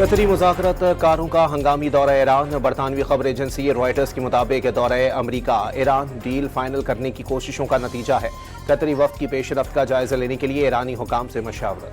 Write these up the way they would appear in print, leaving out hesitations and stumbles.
कतरी मुज़ाकरत कारों का हंगामी दौरा ईरान। बरतानवी खबर एजेंसी रॉयटर्स के मुताबिक दौरा अमरीका ईरान डील फाइनल करने की कोशिशों का नतीजा है। कतरी वफ्द की पेशरफ्त का जायजा लेने के लिए ईरानी हुकाम से मशावरत।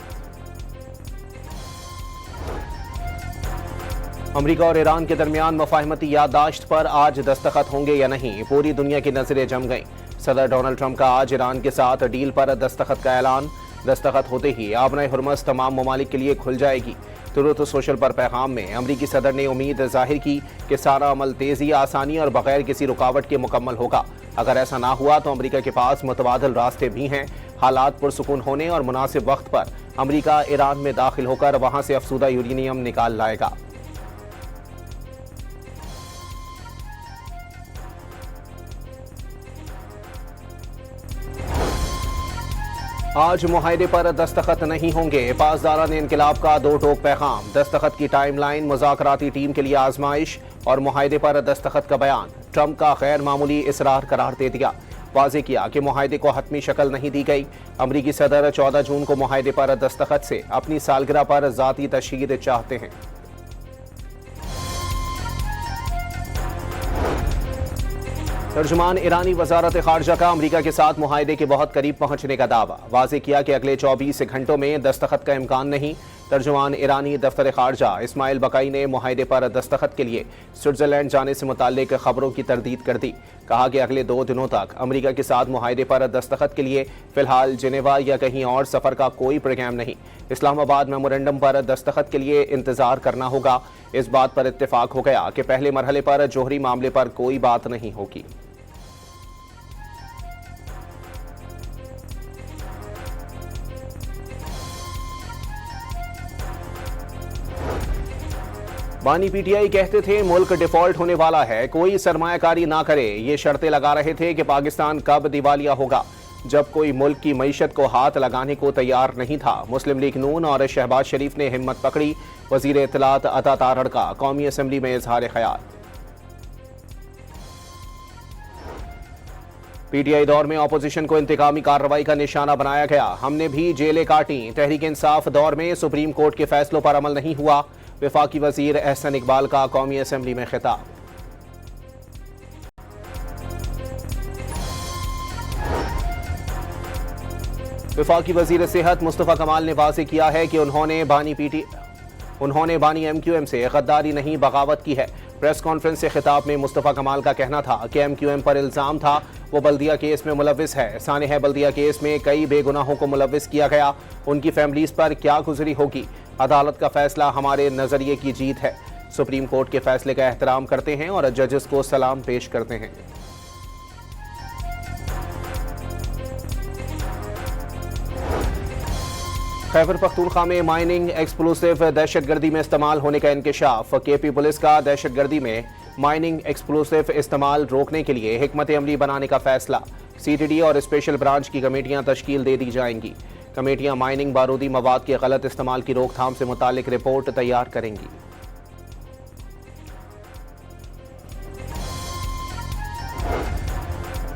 अमरीका और ईरान के दरमियान मफाहमती याददाश्त पर आज दस्तखत होंगे या नहीं, पूरी दुनिया की नजरें जम गईं। सदर डोनाल्ड ट्रंप का आज ईरान के साथ डील पर दस्तखत का ऐलान। दस्तखत होते ही आबनाए हुर्मस तमाम ममालिक के लिए खुल जाएगी। तुरंत सोशल पर पैगाम में अमरीकी सदर ने उम्मीद जाहिर की कि सारा अमल तेजी, आसानी और बगैर किसी रुकावट के मुकम्मल होगा। अगर ऐसा ना हुआ तो अमरीका के पास मुतबादल रास्ते भी हैं। हालात पुरसुकून होने और मुनासिब वक्त पर अमरीका ईरान में दाखिल होकर वहां से अफसूदा यूरेनियम निकाल लाएगा। आज मुआहदे पर दस्तखत नहीं होंगे, पासदारान इनकलाब का दो टोक पैगाम। दस्तखत की टाइमलाइन, मुज़ाकराती टीम के लिए आजमाइश और मुआहदे पर दस्तखत का बयान। ट्रंप का गैर मामूली इसरार करार दे दिया। वाज़ेह किया कि मुआहदे को हतमी शक्ल नहीं दी गई। अमरीकी सदर 14 जून को मुआहदे पर दस्तखत से अपनी सालगिरह पर ज़ाती तशहीद चाहते हैं। तर्जुमान ईरानी वजारत खारजा का अमरीका के साथ मुआहदे के बहुत करीब पहुंचने का दावा। वाज़ेह किया कि अगले 24 घंटों में दस्तखत का इम्कान नहीं। तर्जुमान ईरानी दफ्तर खारजा इस्माइल बकाई ने मुआहदे पर दस्तखत के लिए स्विट्जरलैंड जाने से मुताल्लिक खबरों की तरदीद कर दी। कहा कि अगले 2 दिनों तक अमरीका के साथ मुआहदे पर दस्तखत के लिए फिलहाल जिनेवा या कहीं और सफ़र का कोई प्रोग्राम नहीं। इस्लामाबाद मेमोरेंडम पर दस्तखत के लिए इंतजार करना होगा। इस बात पर इत्तेफाक हो गया कि पहले मरहले पर जोहरी मामले पर कोई बात नहीं होगी। बानी पीटीआई कहते थे मुल्क डिफॉल्ट होने वाला है, कोई सरमायाकारी ना करे। ये शर्तें लगा रहे थे कि पाकिस्तान कब दिवालिया होगा, जब कोई मुल्क की मईशत को हाथ लगाने को तैयार नहीं था। मुस्लिम लीग नून और शहबाज शरीफ ने हिम्मत पकड़ी। वजीर इत्तलात अता तारड़ का कौमी असम्बली में इजहार ख्याल। पीटीआई दौर में अपोजिशन को इंतकामी कार्रवाई का निशाना बनाया गया। हमने भी जेलें काटी। तहरीक इंसाफ दौर में सुप्रीम कोर्ट के फैसलों पर अमल नहीं हुआ। वफाकी वजीर एहसन इकबाल का कौमी असम्बली में खिताब। वफाकी वजीर सेहत मुस्तफ़ा कमाल ने वाज़ेह किया है कि उन्होंने बानी एमक्यूएम से गद्दारी नहीं बगावत की है। प्रेस कॉन्फ्रेंस से खिताब में मुस्तफ़ा कमाल का कहना था कि एमक्यूएम पर इल्ज़ाम था वो बल्दिया केस में मुलविस है। सानेह बल्दिया केस में कई बेगुनाहों को मुलविस किया गया। उनकी फैमिलीज पर क्या गुजरी होगी। अदालत का फैसला हमारे नजरिए की जीत है। सुप्रीम कोर्ट के फैसले का एहतराम करते हैं और जजेस को सलाम पेश करते हैं। खैबर पख्तूनख्वा में माइनिंग एक्सप्लोसिव दहशतगर्दी में इस्तेमाल होने का इंकशाफ। केपी पुलिस का दहशतगर्दी में माइनिंग एक्सप्लोसिव इस्तेमाल रोकने के लिए हिकमत अमली बनाने का फैसला। सीटीडी और स्पेशल ब्रांच की कमेटियां तश्कील दे दी जाएंगी। कमेटियां माइनिंग बारूदी मवाद के गलत इस्तेमाल की रोकथाम से मुतालिक रिपोर्ट तैयार करेंगी।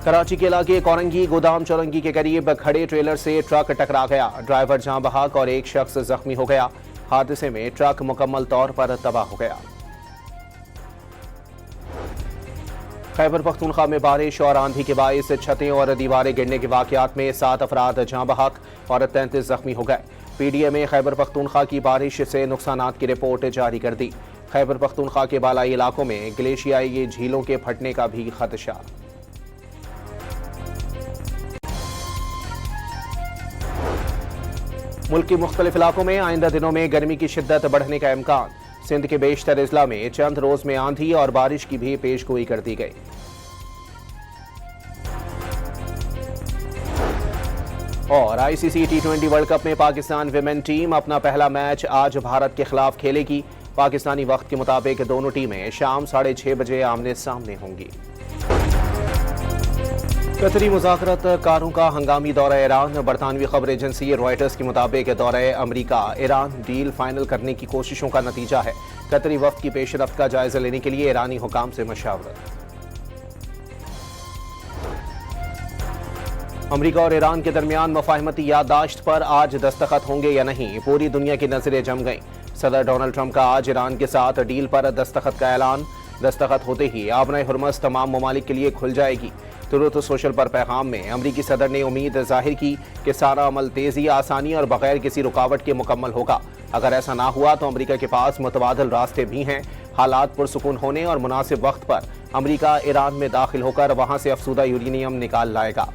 कराची के इलाके कोरंगी गोदाम चौरंगी के करीब खड़े ट्रेलर से ट्रक टकरा गया। ड्राइवर जाँ बहक और एक शख्स जख्मी हो गया। हादसे में ट्रक मुकम्मल तौर पर तबाह हो गया। खैबर पख्तूनख्वा में बारिश और आंधी के बायस छतें और दीवारें गिरने के वाकयात में 7 अफराद जाँ बहक और 33 जख्मी हो गए। पीडीए में खैबर पख्तूनख्वा की बारिश से नुकसानात की रिपोर्ट जारी कर दी। खैबर पख्तूनख्वा के बालाई इलाकों में ग्लेशियाई झीलों के फटने का भी खदशा। मुल्क के मुख्तलिफ इलाकों में आइंदा दिनों में गर्मी की शिद्दत बढ़ने का इम्कान। सिंध के बेशतर अजला में चंद रोज में आंधी और बारिश की भी पेशगोई कर दी गई। और आईसीसी T20 वर्ल्ड कप में पाकिस्तान विमेन टीम अपना पहला मैच आज भारत के खिलाफ खेलेगी। पाकिस्तानी वक्त के मुताबिक दोनों टीमें शाम 6:30 बजे आमने सामने होंगी। कतरी मुज़ाकरत कारों का हंगामी दौरा ईरान। बरतानवी खबर एजेंसी रॉयटर्स के मुताबिक दौरा अमरीका ईरान डील फाइनल करने की कोशिशों का नतीजा है। कतरी वफ्द की पेशरफ्त का जायजा लेने के लिए ईरानी हुकाम से मशावरत। अमरीका और ईरान के दरमियान मफाहमती याददाश्त पर आज दस्तखत होंगे या नहीं, पूरी दुनिया की नजरें जम गईं। सदर डोनाल्ड ट्रंप का आज ईरान के साथ डील पर दस्तखत का ऐलान। दस्तखत होते ही आबनाए हुर्मस तमाम ममालिक के लिए खुल जाएगी। तुरंत सोशल पर पैगाम में अमरीकी सदर ने उम्मीद जाहिर की कि सारा अमल तेजी, आसानी और बगैर किसी रुकावट के मुकम्मल होगा। अगर ऐसा ना हुआ तो अमरीका के पास मुतबादल रास्ते भी हैं। हालात पुरसुकून होने और मुनासिब वक्त पर अमरीका ईरान में दाखिल होकर वहां से अफसूदा यूरेनियम निकाल लाएगा।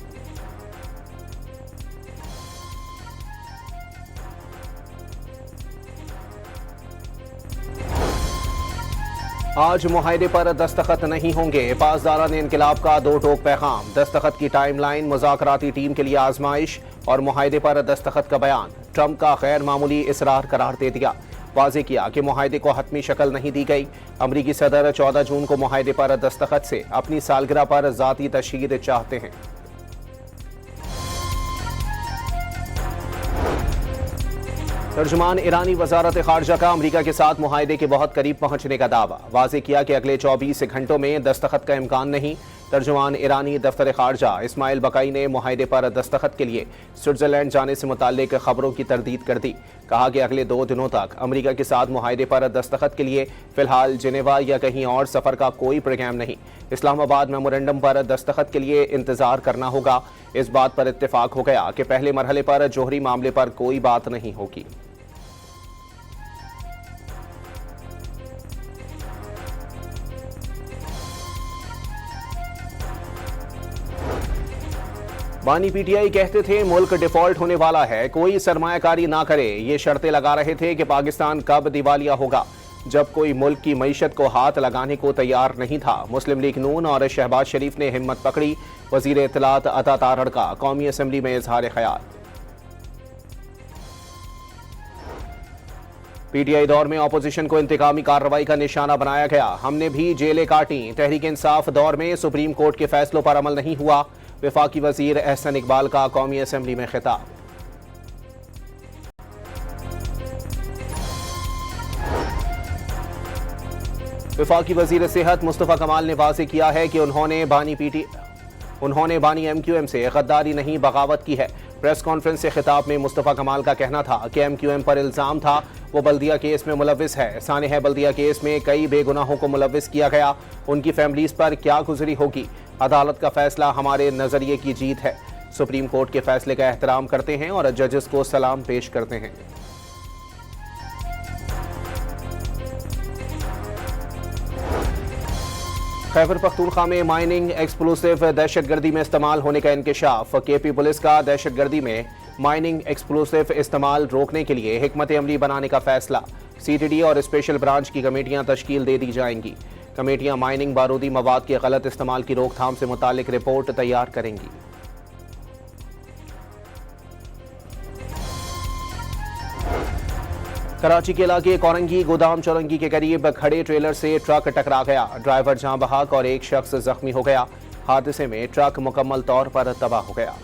आज मुआहदे पर दस्तखत नहीं होंगे। पासदारान इनकलाब का दो टोक पैगाम। दस्तखत की टाइमलाइन, मुज़ाकराती टीम के लिए आजमाइश और मुआहदे पर दस्तखत का बयान। ट्रंप का गैर मामूली इसरार करार दे दिया। वाज़ेह किया कि मुआहदे को हतमी शक्ल नहीं दी गई। अमरीकी सदर 14 जून को मुआहदे पर दस्तखत से अपनी सालगिरह पर ज़ाती तशहीद चाहते हैं। तर्जुमान ईरानी वजारत खारजा का अमरीका के साथ मुआहदे के बहुत करीब पहुंचने का दावा। वाज़ेह किया कि अगले 24 घंटों में दस्तखत का इम्कान नहीं। तर्जुमान ईरानी दफ्तर खारजा इस्माइल बकाई ने मुआहदे पर दस्तखत के लिए स्विट्जरलैंड जाने से मुताल्लिक खबरों की तरदीद कर दी। कहा कि अगले 2 दिनों तक अमरीका के साथ मुआहदे पर दस्तखत के लिए फिलहाल जिनेवा या कहीं और सफर का कोई प्रोग्राम नहीं। इस्लामाबाद मेमोरेंडम पर दस्तखत के लिए इंतजार करना होगा। इस बात पर इत्तेफाक हो गया कि पहले मरहले पर जोहरी मामले पर कोई बात नहीं होगी। बानी पीटीआई कहते थे मुल्क डिफॉल्ट होने वाला है, कोई सरमायाकारी ना करे। ये शर्तें लगा रहे थे कि पाकिस्तान कब दिवालिया होगा, जब कोई मुल्क की मईशत को हाथ लगाने को तैयार नहीं था। मुस्लिम लीग नून और शहबाज शरीफ ने हिम्मत पकड़ी। वजीर इत्तलात अता तारड़ का कौमी असम्बली में इजहार ख्याल। पीटीआई दौर में अपोजिशन को इंतकामी कार्रवाई का निशाना बनाया गया। हमने भी जेलें काटी। तहरीक इंसाफ दौर में सुप्रीम कोर्ट के फैसलों पर अमल नहीं हुआ। वफाकी वजीर एहसन इकबाल का कौमी असम्बली में खिताब। वफाकी वजीर सेहत मुस्तफ़ा कमाल ने वाज़ेह किया है कि उन्होंने बानी MQM से गद्दारी नहीं बगावत की है। प्रेस कॉन्फ्रेंस से खिताब में मुस्तफ़ा कमाल का कहना था कि MQM पर इल्ज़ाम था वो बल्दिया केस में मुलविस है। सानेह बल्दिया केस में कई बेगुनाहों को मुलविस किया गया। उनकी फैमिलीज पर क्या गुजरी होगी। अदालत का फैसला हमारे नजरिए की जीत है। सुप्रीम कोर्ट के फैसले का एहतराम करते हैं और जजेस को सलाम पेश करते हैं। खैबर पख्तूनख्वा में माइनिंग एक्सप्लोसिव दहशतगर्दी में इस्तेमाल होने का इंकशाफ। KP पुलिस का दहशतगर्दी में माइनिंग एक्सप्लोसिव इस्तेमाल रोकने के लिए हिकमत अमली बनाने का फैसला। CTD और स्पेशल ब्रांच की कमेटियां तश्कील दे दी जाएंगी। कमेटियां माइनिंग बारूदी मवाद के गलत इस्तेमाल की रोकथाम से मुतालिक रिपोर्ट तैयार करेंगी। कराची के इलाके कोरंगी गोदाम चौरंगी के करीब खड़े ट्रेलर से ट्रक टकरा गया। ड्राइवर जाँ बहक और एक शख्स जख्मी हो गया। हादसे में ट्रक मुकम्मल तौर पर तबाह हो गया।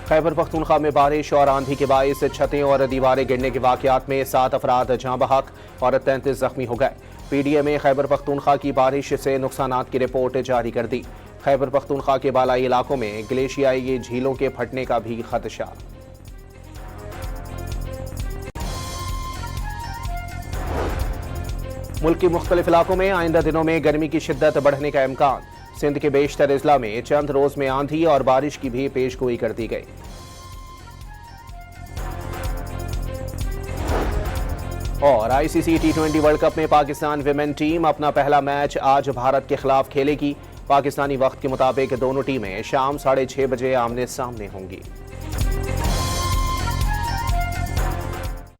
खैबर पख्तूनख्वा में बारिश और आंधी के बायस छतें और दीवारें गिरने के वाकयात में 7 अफराद जाँ बहक और 33 जख्मी हो गए। PDA में खैबर पख्तूनख्वा की बारिश से नुकसानात की रिपोर्ट जारी कर दी। खैबर पख्तूनख्वा के बालाई इलाकों में ग्लेशियाई झीलों के फटने का भी खदशा। मुल्क के मुख्तलिफ इलाकों में आइंदा दिनों में गर्मी की शिद्दत बढ़ने का इम्कान। सिंध के बेशतर अजला में चंद रोज में आंधी और बारिश की भी पेशगोई कर दी गई। और ICC T20 वर्ल्ड कप में पाकिस्तान विमेन टीम अपना पहला मैच आज भारत के खिलाफ खेलेगी। पाकिस्तानी वक्त के मुताबिक दोनों टीमें शाम 6:30 बजे आमने सामने होंगी।